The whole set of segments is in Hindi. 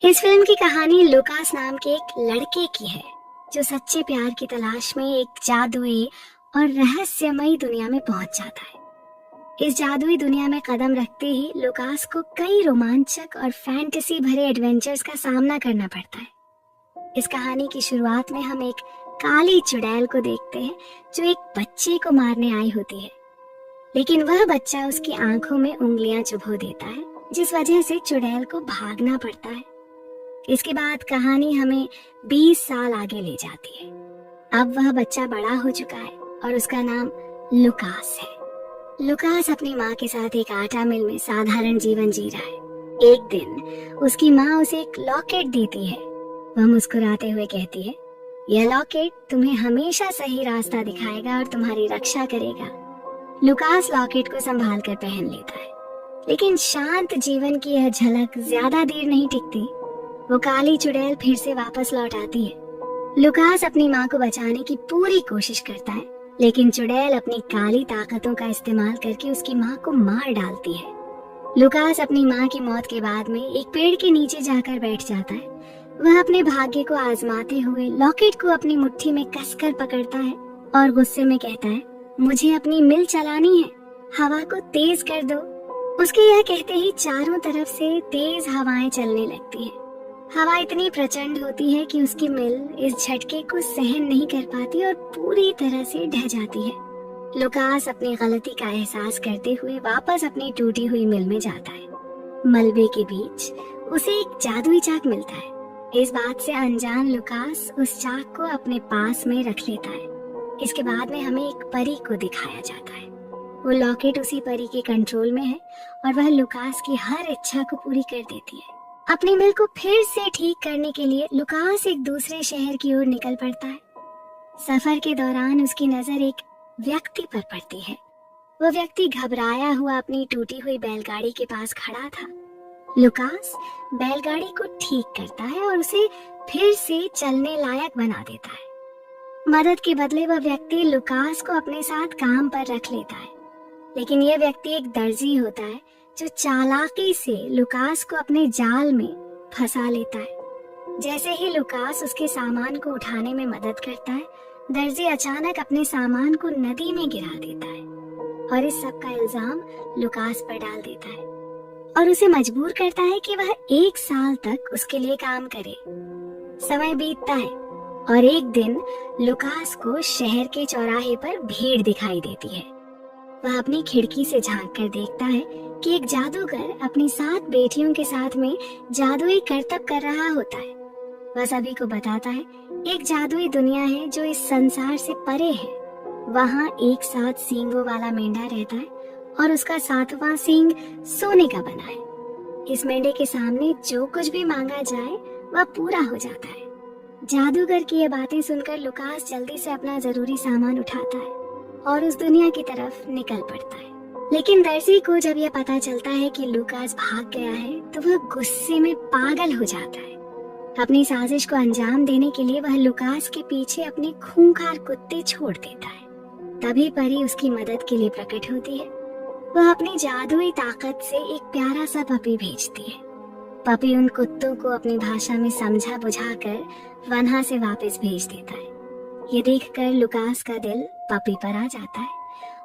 इस फिल्म की कहानी लुकास नाम के एक लड़के की है जो सच्चे प्यार की तलाश में एक जादुई और रहस्यमयी दुनिया में पहुंच जाता है। इस जादुई दुनिया में कदम रखते ही लुकास को कई रोमांचक और फैंटेसी भरे एडवेंचर्स का सामना करना पड़ता है। इस कहानी की शुरुआत में हम एक काली चुड़ैल को देखते हैं जो एक बच्चे को मारने आई होती है, लेकिन वह बच्चा उसकी आंखों में उंगलियां चुभो देता है, जिस वजह से चुड़ैल को भागना पड़ता है। इसके बाद कहानी हमें 20 साल आगे ले जाती है। अब वह बच्चा बड़ा हो चुका है और उसका नाम लुकास है। लुकास अपनी माँ के साथ एक आटा मिल में साधारण जीवन जी रहा है। एक दिन उसकी माँ उसे एक लॉकेट देती है। वह मुस्कुराते हुए कहती है, यह लॉकेट तुम्हें हमेशा सही रास्ता दिखाएगा और तुम्हारी रक्षा करेगा। लुकास लॉकेट को संभाल कर पहन लेता है, लेकिन शांत जीवन की यह झलक ज्यादा देर नहीं टिकती। वो काली चुड़ैल फिर से वापस लौट आती है। लुकास अपनी माँ को बचाने की पूरी कोशिश करता है, लेकिन चुड़ैल अपनी काली ताकतों का इस्तेमाल करके उसकी माँ को मार डालती है। लुकास अपनी माँ की मौत के बाद में एक पेड़ के नीचे जाकर बैठ जाता है। वह अपने भाग्य को आजमाते हुए लॉकेट को अपनी मुट्ठी में कसकर पकड़ता है और गुस्से में कहता है, मुझे अपनी मिल चलानी है, हवा को तेज कर दो। उसके यह कहते ही चारों तरफ से तेज हवाएं चलने लगती हैं। हवा इतनी प्रचंड होती है कि उसकी मिल इस झटके को सहन नहीं कर पाती और पूरी तरह से ढह जाती है। लुकास अपनी गलती का एहसास करते हुए वापस अपनी टूटी हुई मिल में जाता है। मलबे के बीच उसे एक जादुई चाक मिलता है। इस बात से अनजान लुकास उस चाक को अपने पास में रख लेता है। इसके बाद में हमें एक परी को दिखाया जाता है। वो लॉकेट उसी परी के कंट्रोल में है और वह लुकास की हर इच्छा को पूरी कर देती है। अपनी मिल को फिर से ठीक करने के लिए लुकास एक दूसरे शहर की ओर निकल पड़ता है। सफर के दौरान उसकी नजर एक व्यक्ति पर पड़ती है। वह व्यक्ति घबराया हुआ अपनी टूटी हुई बैलगाड़ी के पास खड़ा था। लुकास बैलगाड़ी को ठीक करता है और उसे फिर से चलने लायक बना देता है। मदद के बदले वह व्यक्ति लुकास को अपने साथ काम पर रख लेता है, लेकिन यह व्यक्ति एक दर्जी होता है जो चालाकी से लुकास को अपने जाल में फंसा लेता है। जैसे ही लुकास उसके सामान को उठाने में मदद करता है, दर्जी अचानक अपने सामान को नदी में गिरा देता है और इस सब का इल्जाम लुकास पर डाल देता है और उसे मजबूर करता है कि वह 1 साल तक उसके लिए काम करे। समय बीतता है और एक दिन लुकास को शहर के चौराहे पर भीड़ दिखाई देती है। वह अपनी खिड़की से झांक कर देखता है कि एक जादूगर अपनी 7 बेटियों के साथ में जादुई करतब कर रहा होता है। वह सभी को बताता है, एक जादुई दुनिया है जो इस संसार से परे है। वहाँ एक 7 सींगों वाला मेंढा रहता है और उसका 7वां सींग सोने का बना है। इस मेंढे के सामने जो कुछ भी मांगा जाए वह पूरा हो जाता है। जादूगर की ये बातें सुनकर लुकास जल्दी से अपना जरूरी सामान उठाता है और उस दुनिया की तरफ निकल पड़ता है। लेकिन दर्जी को जब यह पता चलता है कि लुकास भाग गया है तो वह गुस्से में पागल हो जाता है। अपनी साजिश को अंजाम देने के लिए वह लुकास के पीछे अपने खूंखार कुत्ते छोड़ देता है। तभी परी उसकी मदद के लिए प्रकट होती है। वह अपनी जादुई ताकत से एक प्यारा सा पपी भेजती है। पपी उन कुत्तों को अपनी भाषा में समझा बुझाकर वनहा से वापस भेज देता है। ये देखकर लुकास का दिल पपी पर आ जाता है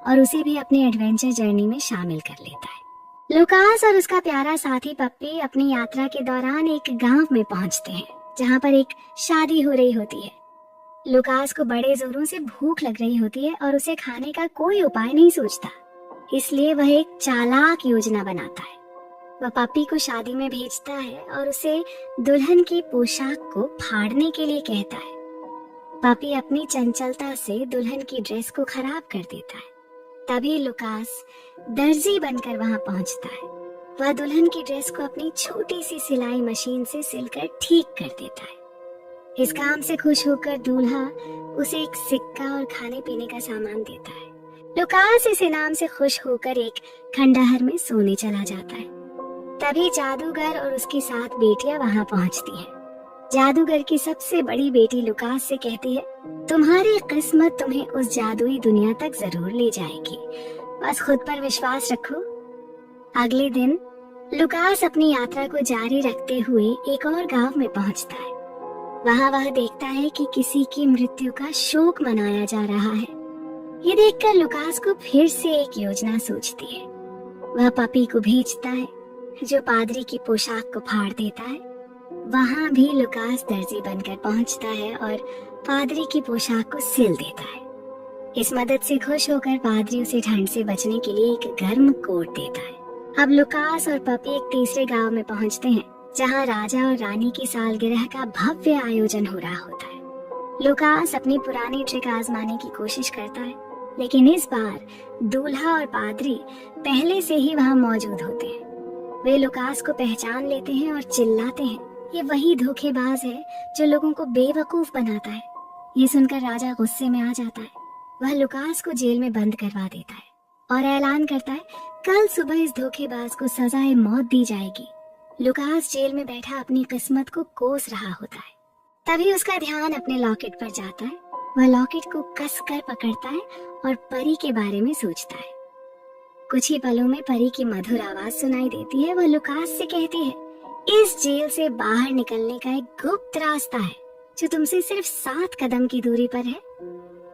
और उसे भी अपनी एडवेंचर जर्नी में शामिल कर लेता है। लुकास और उसका प्यारा साथी पप्पी अपनी यात्रा के दौरान एक गांव में पहुंचते हैं जहां पर एक शादी हो रही होती है। लुकास को बड़े जोरों से भूख लग रही होती है और उसे खाने का कोई उपाय नहीं सोचता, इसलिए वह एक चालाक योजना बनाता है। वह पप्पी को शादी में भेजता है और उसे दुल्हन की पोशाक को फाड़ने के लिए कहता है। पपी अपनी चंचलता से दुल्हन की ड्रेस को खराब कर देता है। तभी लुकास दर्जी बनकर वहां पहुंचता है। वह दुल्हन की ड्रेस को अपनी छोटी सी सिलाई मशीन से सिलकर ठीक कर देता है। इस काम से खुश होकर दूल्हा उसे एक सिक्का और खाने पीने का सामान देता है। लुकास इस इनाम से खुश होकर एक खंडहर में सोने चला जाता है। तभी जादूगर और उसकी 7 बेटियां वहां पहुंचती हैं। जादूगर की सबसे बड़ी बेटी लुकास से कहती है, तुम्हारी किस्मत तुम्हें उस जादुई दुनिया तक जरूर ले जाएगी, बस खुद पर विश्वास रखो। अगले दिन लुकास अपनी यात्रा को जारी रखते हुए एक और गांव में पहुंचता है। वहां वह देखता है कि किसी की मृत्यु का शोक मनाया जा रहा है। ये देखकर लुकास को फिर से एक योजना सूझती है। वह पपी को भेजता है जो पादरी की पोशाक को फाड़ देता है। वहां भी लुकास दर्जी बनकर पहुंचता है और पादरी की पोशाक को सिल देता है। इस मदद से खुश होकर पादरी उसे ठंड से बचने के लिए एक गर्म कोट देता है। अब लुकास और पपी एक तीसरे गांव में पहुंचते हैं जहां राजा और रानी की सालगिरह का भव्य आयोजन हो रहा होता है। लुकास अपनी पुरानी ट्रिक आजमाने की कोशिश करता है, लेकिन इस बार दूल्हा और पादरी पहले से ही वहां मौजूद होते हैं। वे लुकास को पहचान लेते हैं और चिल्लाते हैं, ये वही धोखेबाज है जो लोगों को बेवकूफ बनाता है। ये सुनकर राजा गुस्से में आ जाता है। वह लुकास को जेल में बंद करवा देता है और ऐलान करता है कल सुबह इस धोखेबाज को सजाए मौत दी जाएगी। लुकास जेल में बैठा अपनी किस्मत को कोस रहा होता है। तभी उसका ध्यान अपने लॉकेट पर जाता है। वह लॉकेट को कसकर पकड़ता है और परी के बारे में सोचता है। कुछ ही पलों में परी की मधुर आवाज सुनाई देती है। वह लुकास से कहती है, इस जेल से बाहर निकलने का एक गुप्त रास्ता है जो तुमसे सिर्फ 7 कदम की दूरी पर है।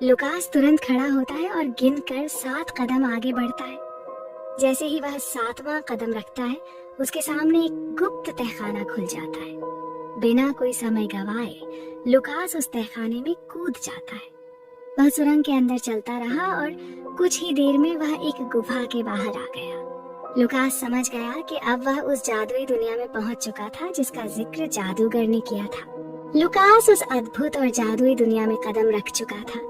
लुकास तुरंत खड़ा होता है और गिनकर 7 कदम आगे बढ़ता है। जैसे ही वह 7वां कदम रखता है, उसके सामने एक गुप्त तहखाना खुल जाता है। बिना कोई समय गवाए लुकास उस तहखाने में कूद जाता है। वह सुरंग के अंदर चलता रहा और कुछ ही देर में वह एक गुफा के बाहर आ गया। लुकास समझ गया कि अब वह उस जादुई दुनिया में पहुंच चुका था जिसका जिक्र जादूगर ने किया था। लुकास उस अद्भुत और जादुई दुनिया में कदम रख चुका था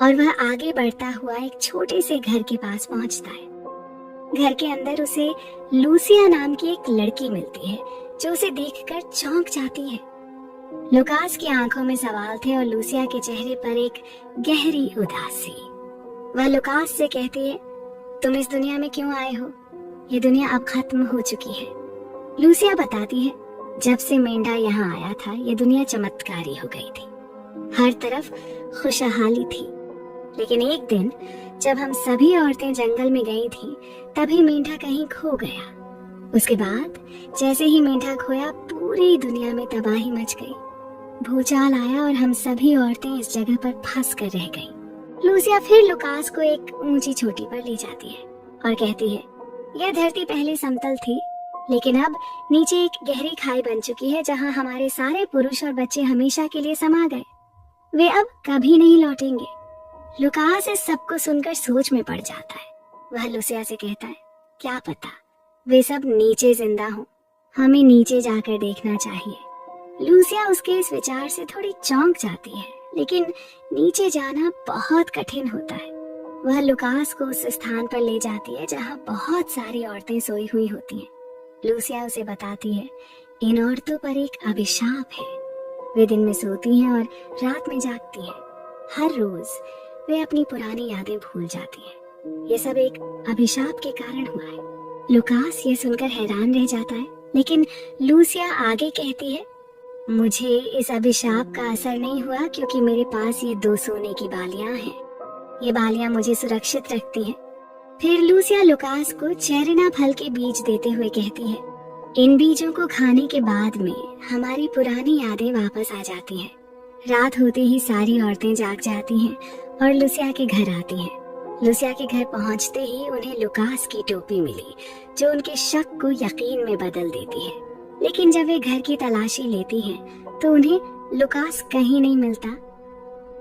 और वह आगे बढ़ता हुआ एक छोटे से घर के पास पहुंचता है। घर के अंदर उसे लूसिया नाम की एक लड़की मिलती है जो उसे देखकर चौंक जाती है। लुकास की आंखों में सवाल थे और लूसिया के चेहरे पर एक गहरी उदासी। वह लुकास से कहती है, तुम इस दुनिया में क्यों आए हो? ये दुनिया अब खत्म हो चुकी है। लूसिया बताती है, जब से मेंढा यहाँ आया था ये दुनिया चमत्कारी हो गई थी। हर तरफ खुशहाली थी। लेकिन एक दिन जब हम सभी औरतें जंगल में गई थीं, तभी मेंढा कहीं खो गया। उसके बाद जैसे ही मेंढा खोया पूरी दुनिया में तबाही मच गई। भूचाल आया और हम सभी औरतें इस जगह पर फंस कर रह गईं। लूसिया फिर लुकास को एक ऊंची चोटी पर ले जाती है और कहती है, यह धरती पहले समतल थी, लेकिन अब नीचे एक गहरी खाई बन चुकी है जहां हमारे सारे पुरुष और बच्चे हमेशा के लिए समा गए। वे अब कभी नहीं लौटेंगे। लुकास इस सब को सुनकर सोच में पड़ जाता है। वह लूसिया से कहता है, क्या पता वे सब नीचे जिंदा हों, हमें नीचे जाकर देखना चाहिए। लूसिया उसके इस विचार से थोड़ी चौंक जाती है, लेकिन नीचे जाना बहुत कठिन होता है। वह लुकास को उस स्थान पर ले जाती है जहां बहुत सारी औरतें सोई हुई होती हैं। लूसिया उसे बताती है, इन औरतों पर एक अभिशाप है। वे दिन में सोती हैं और रात में जागती हैं। हर रोज वे अपनी पुरानी यादें भूल जाती हैं। ये सब एक अभिशाप के कारण हुआ है। लुकास ये सुनकर हैरान रह जाता है, लेकिन लूसिया आगे कहती है, मुझे इस अभिशाप का असर नहीं हुआ क्योंकि मेरे पास ये 2 सोने की बालियां हैं। ये बालियां मुझे सुरक्षित रखती हैं। फिर लूसिया लुकास को चेरिना फल के बीज देते हुए कहती है, इन बीजों को खाने के बाद में हमारी पुरानी यादें वापस आ जाती हैं। रात होते ही सारी औरतें जाग जाती हैं और लूसिया के घर आती हैं। लूसिया के घर पहुंचते ही उन्हें लुकास की टोपी मिली जो उनके शक को यकीन में बदल देती है। लेकिन जब वे घर की तलाशी लेती हैं तो उन्हें लुकास कहीं नहीं मिलता।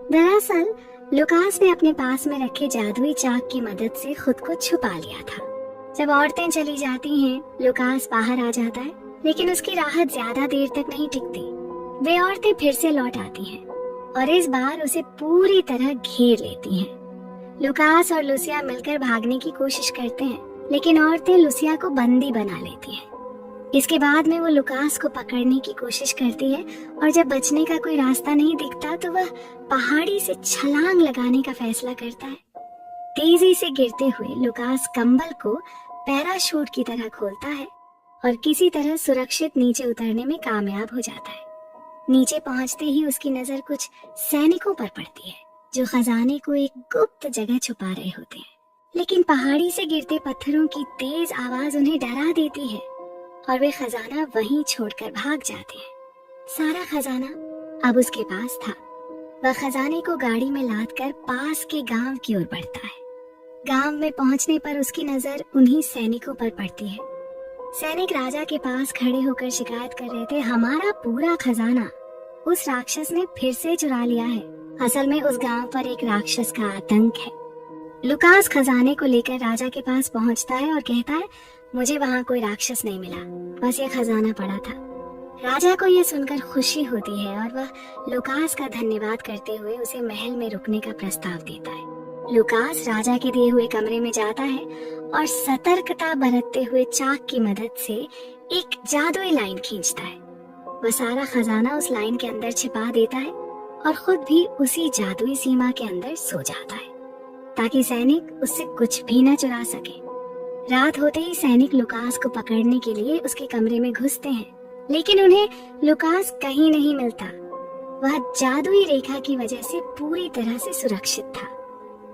दरअसल लुकास ने अपने पास में रखे जादुई चाक की मदद से खुद को छुपा लिया था। जब औरतें चली जाती हैं, लुकास बाहर आ जाता है, लेकिन उसकी राहत ज्यादा देर तक नहीं टिकती। वे औरतें फिर से लौट आती हैं और इस बार उसे पूरी तरह घेर लेती हैं। लुकास और लूसिया मिलकर भागने की कोशिश करते हैं, लेकिन औरतें लूसिया को बंदी बना लेती हैं। इसके बाद में वो लुकास को पकड़ने की कोशिश करती है और जब बचने का कोई रास्ता नहीं दिखता तो वह पहाड़ी से छलांग लगाने का फैसला करता है। तेजी से गिरते हुए लुकास कंबल को पैराशूट की तरह खोलता है और किसी तरह सुरक्षित नीचे उतरने में कामयाब हो जाता है। नीचे पहुंचते ही उसकी नजर कुछ सैनिकों पर पड़ती है जो खजाने को एक गुप्त जगह छुपा रहे होते हैं। लेकिन पहाड़ी से गिरते पत्थरों की तेज आवाज उन्हें डरा देती है। और वे खजाना वहीं छोड़कर भाग जाते हैं। सारा खजाना अब उसके पास था। वह खजाने को गाड़ी में लादकर पास के गांव की ओर बढ़ता है। गांव में पहुंचने पर उसकी नजर उन्हीं सैनिकों पर पड़ती है। सैनिक राजा के पास खड़े होकर शिकायत कर रहे थे, हमारा पूरा खजाना उस राक्षस ने फिर से चुरा लिया है। असल में उस गांव पर एक राक्षस का आतंक है। लुकास खजाने को लेकर राजा के पास पहुंचता है और कहता है, मुझे वहां कोई राक्षस नहीं मिला, बस ये खजाना पड़ा था। राजा को यह सुनकर खुशी होती है और वह लुकास का धन्यवाद करते हुए उसे महल में रुकने का प्रस्ताव देता है। लुकास राजा के दिए हुए कमरे में जाता है और सतर्कता बरतते हुए चाक की मदद से एक जादुई लाइन खींचता है। वह सारा खजाना उस लाइन के अंदर छिपा देता है और खुद भी उसी जादुई सीमा के अंदर सो जाता है ताकि सैनिक उससे कुछ भी न चुरा सके। रात होते ही सैनिक लुकास को पकड़ने के लिए उसके कमरे में घुसते हैं, लेकिन उन्हें लुकास कहीं नहीं मिलता। वह जादुई रेखा की वजह से पूरी तरह से सुरक्षित था।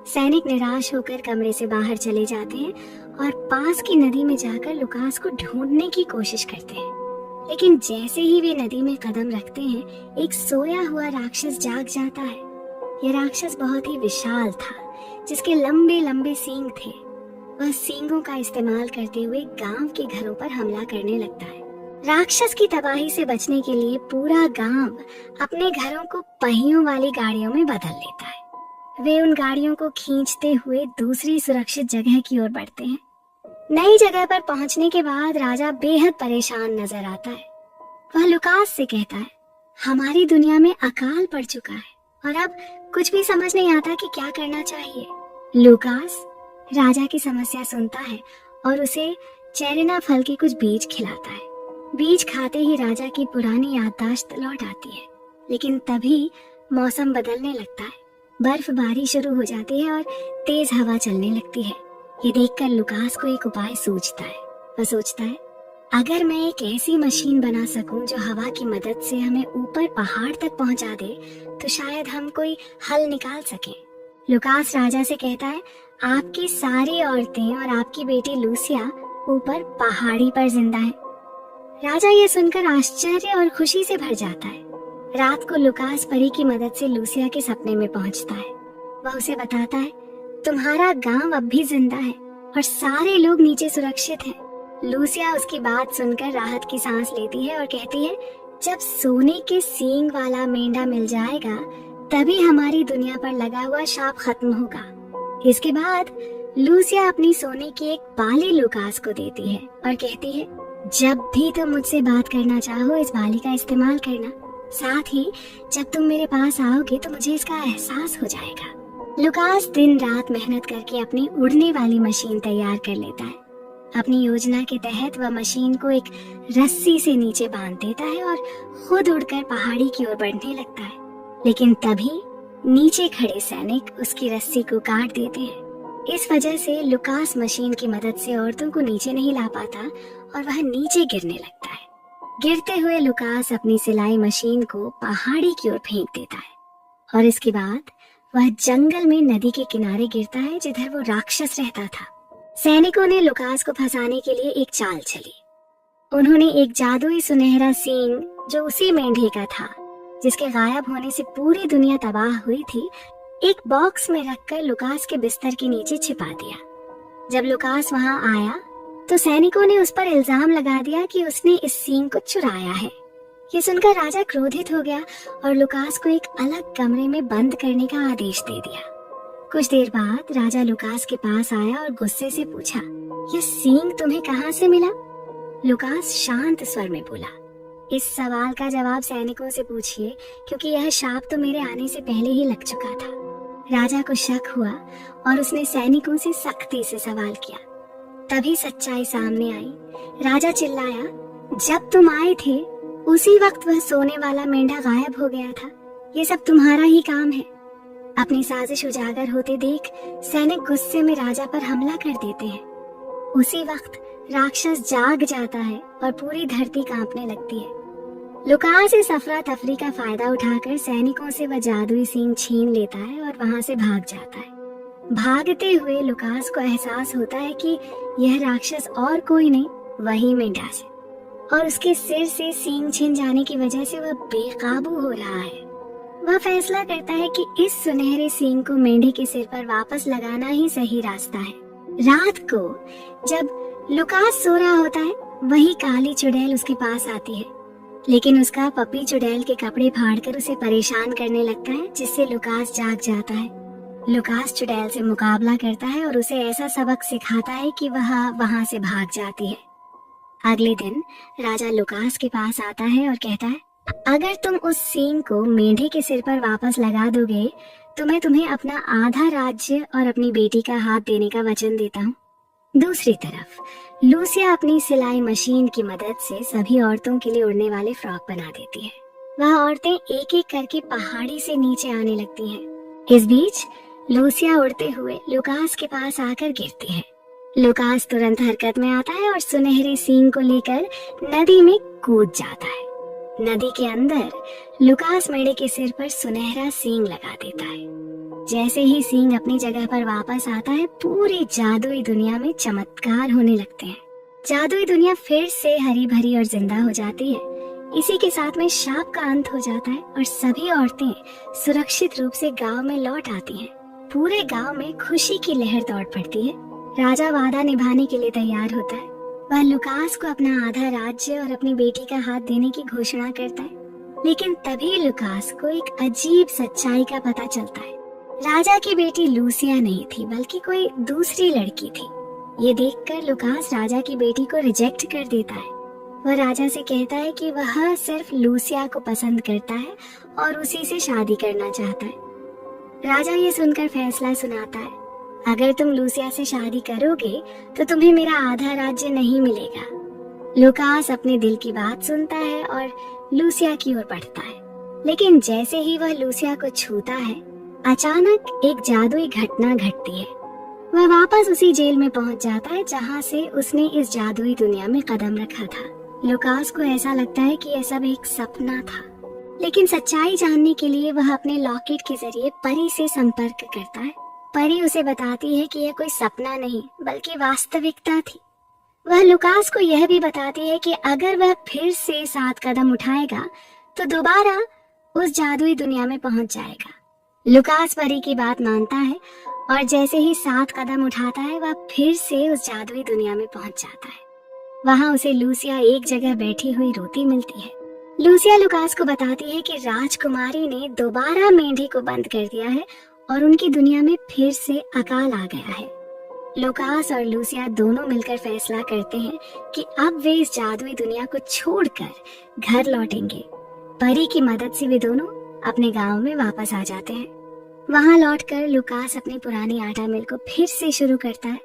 सैनिक निराश होकर कमरे से बाहर चले जाते हैं और पास की नदी में जाकर लुकास को ढूंढने की कोशिश करते हैं। लेकिन जैसे ही वे नदी में कदम रखते हैं, एक सोया हुआ राक्षस जाग जाता है। यह राक्षस बहुत ही विशाल था, जिसके लंबे लंबे सींग थे। वह सींगों का इस्तेमाल करते हुए गांव के घरों पर हमला करने लगता है। राक्षस की तबाही से बचने के लिए पूरा गांव अपने घरों को पहियों वाली गाड़ियों में बदल लेता है। वे उन गाड़ियों को खींचते हुए दूसरी सुरक्षित जगह की ओर बढ़ते हैं। नई जगह पर पहुंचने के बाद राजा बेहद परेशान नजर आता है। वह लुकास से कहता है, हमारी दुनिया में अकाल पड़ चुका है और अब कुछ भी समझ नहीं आता कि क्या करना चाहिए। लुकास राजा की समस्या सुनता है और उसे चेरेना फल के कुछ बीज खिलाता है। बीज खाते ही राजा की पुरानी याददाश्त लौट आती है, लेकिन तभी मौसम बदलने लगता है। बर्फबारी शुरू हो जाती है और तेज हवा चलने लगती है। ये देखकर लुकास को एक उपाय सूझता है। वह सोचता है, अगर मैं एक ऐसी मशीन बना सकूं जो हवा की मदद से हमें ऊपर पहाड़ तक पहुंचा दे, तो शायद हम कोई हल निकाल सकें। लुकास राजा से कहता है, आपकी सारी औरतें और आपकी बेटी लूसिया ऊपर पहाड़ी पर जिंदा है। राजा ये सुनकर आश्चर्य और खुशी से भर जाता है। रात को लुकास परी की मदद से लूसिया के सपने में पहुंचता है। वह उसे बताता है, तुम्हारा गांव अब भी जिंदा है और सारे लोग नीचे सुरक्षित हैं। लूसिया उसकी बात सुनकर राहत की सांस लेती है और कहती है, जब सोने के सींग वाला मेंढा मिल जाएगा तभी हमारी दुनिया पर लगा हुआ शाप खत्म होगा। इसके बाद लूसिया अपनी सोने की एक बाली लुकास को देती है और कहती है, जब भी तुम मुझसे बात करना चाहो इस बाली का इस्तेमाल करना। साथ ही जब तुम मेरे पास आओगे तो मुझे इसका एहसास हो जाएगा। लुकास दिन रात मेहनत करके अपनी उड़ने वाली मशीन तैयार कर लेता है। अपनी योजना के तहत वह मशीन को एक रस्सी से नीचे बांध देता है और खुद उड़कर पहाड़ी की ओर बढ़ने लगता है। लेकिन तभी नीचे खड़े सैनिक उसकी रस्सी को काट देते हैं। इस वजह से लुकास मशीन की मदद से औरतों को नीचे नहीं ला पाता और वह नीचे गिरने लगता है। गिरते हुए लुकास अपनी सिलाई मशीन को पहाड़ी की ओर फेंक देता है और इसके बाद वह जंगल में नदी के किनारे गिरता है जिधर वो राक्षस रहता था। सैनिकों ने लुकास को फंसाने के लिए एक चाल चली। उन्होंने एक जादुई सुनहरा सींग जो उसी मेंढे का था, जिसके गायब होने से पूरी दुनिया तबाह हुई थी, एक बॉक्स में रखकर लुकास के बिस्तर के नीचे छिपा दिया। जब लुकास वहां आया तो सैनिकों ने उस पर इल्जाम लगा दिया कि उसने इस सींग को चुराया है। ये सुनकर राजा क्रोधित हो गया और लुकास को एक अलग कमरे में बंद करने का आदेश दे दिया। कुछ देर बाद राजा लुकास के पास आया और गुस्से से पूछा, ये सींग तुम्हें कहाँ से मिला? लुकास शांत स्वर में बोला, इस सवाल का जवाब सैनिकों से पूछिए, क्योंकि यह शाप तो मेरे आने से पहले ही लग चुका था। राजा को शक हुआ और उसने सैनिकों से सख्ती से सवाल किया। तभी सच्चाई सामने आई। राजा चिल्लाया, जब तुम आए थे उसी वक्त वह सोने वाला मेंढा गायब हो गया था। ये सब तुम्हारा ही काम है। अपनी साजिश उजागर होते देख सैनिक गुस्से में राजा पर हमला कर देते हैं। उसी वक्त राक्षस जाग जाता है और पूरी धरती कांपने लगती है। लुकास इस अफरा तफरी का फायदा उठाकर सैनिकों से वह जादुई सींग छीन लेता है और वहां से भाग जाता है। भागते हुए लुकास को एहसास होता है कि यह राक्षस और कोई नहीं, वही मेंढा है। और उसके सिर से सींग छिन जाने की वजह से वह बेकाबू हो रहा है। वह फैसला करता है कि इस सुनहरे सींग को मेंढे के सिर पर वापस लगाना ही सही रास्ता है। रात को जब लुकास सो रहा होता है, वही काली चुड़ैल उसके पास आती है, लेकिन उसका पपी चुड़ैल के कपड़े फाड़कर उसे परेशान करने लगता है, जिससे लुकास जाग जाता है। लुकास चुड़ैल से मुकाबला करता है और उसे ऐसा सबक सिखाता है कि वह वहां से भाग जाती है। अगले दिन राजा लुकास के पास आता है और कहता है, अगर तुम उस सींग को मेंढे के सिर पर वापस लगा दोगे तो मैं तुम्हें अपना आधा राज्य और अपनी बेटी का हाथ देने का वचन देता हूँ। दूसरी तरफ लूसिया अपनी सिलाई मशीन की मदद से सभी औरतों के लिए उड़ने वाले फ्रॉक बना देती है। वह औरतें एक एक करके पहाड़ी से नीचे आने लगती हैं। इस बीच लूसिया उड़ते हुए लुकास के पास आकर गिरती है। लुकास तुरंत हरकत में आता है और सुनहरे सींग को लेकर नदी में कूद जाता है। नदी के अंदर लुकास मेढ़े के सिर पर सुनहरा सींग लगा देता है। जैसे ही सींग अपनी जगह पर वापस आता है, पूरी जादुई दुनिया में चमत्कार होने लगते हैं। जादुई दुनिया फिर से हरी भरी और जिंदा हो जाती है। इसी के साथ में शाप का अंत हो जाता है और सभी औरतें सुरक्षित रूप से गांव में लौट आती हैं। पूरे गांव में खुशी की लहर दौड़ पड़ती है। राजा वादा निभाने के लिए तैयार होता है। वह लुकास को अपना आधा राज्य और अपनी बेटी का हाथ देने की घोषणा करता है, लेकिन तभी लुकास को एक अजीब सच्चाई का पता चलता है। राजा की बेटी लूसिया नहीं थी, बल्कि कोई दूसरी लड़की थी। ये देखकर लुकास राजा की बेटी को रिजेक्ट कर देता है। वह राजा से कहता है कि वह सिर्फ लूसिया को पसंद करता है और उसी से शादी करना चाहता है। राजा ये सुनकर फैसला सुनाता है, अगर तुम लूसिया से शादी करोगे तो तुम्हें मेरा आधा राज्य नहीं मिलेगा। लुकास अपने दिल की बात सुनता है और लूसिया की ओर बढ़ता है, लेकिन जैसे ही वह लूसिया को छूता है, अचानक एक जादुई घटना घटती है। वह वापस उसी जेल में पहुंच जाता है जहां से उसने इस जादुई दुनिया में कदम रखा था। लुकास को ऐसा लगता है कि यह सब एक सपना था, लेकिन सच्चाई जानने के लिए वह अपने लॉकेट के जरिए परी से संपर्क करता है। परी उसे बताती है कि यह कोई सपना नहीं बल्कि वास्तविकता थी। वह लुकास को यह भी बताती है कि अगर वह फिर से 7 कदम उठाएगा तो दोबारा उस जादुई दुनिया में पहुंच जाएगा। लुकास परी की बात मानता है और जैसे ही 7 कदम उठाता है, वह फिर से उस जादुई दुनिया में पहुंच जाता है। वहां उसे लूसिया एक जगह बैठी हुई रोती मिलती है। लूसिया लुकास को बताती है कि राजकुमारी ने दोबारा मेंढे को बंद कर दिया है और उनकी दुनिया में फिर से अकाल आ गया है। लुकास और लूसिया दोनों मिलकर फैसला करते हैं कि अब वे इस जादुई दुनिया को छोड़कर घर लौटेंगे। परी की मदद से वे दोनों अपने गांव में वापस आ जाते हैं। वहां लौटकर लुकास अपनी पुरानी आटा मिल को फिर से शुरू करता है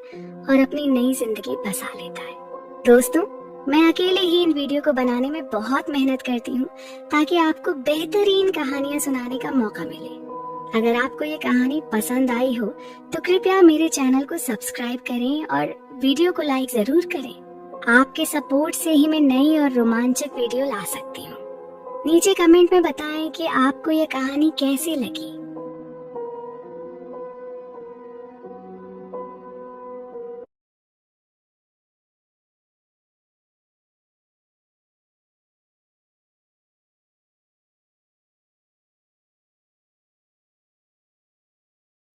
और अपनी नई जिंदगी बसा लेता है। दोस्तों, मैं अकेले ही इन वीडियो को बनाने में बहुत मेहनत करती हूँ ताकि आपको बेहतरीन कहानियां सुनाने का मौका मिले। अगर आपको ये कहानी पसंद आई हो तो कृपया मेरे चैनल को सब्सक्राइब करें और वीडियो को लाइक जरूर करें। आपके सपोर्ट से ही मैं नई और रोमांचक वीडियो ला सकती हूँ। नीचे कमेंट में बताएं कि आपको ये कहानी कैसी लगी।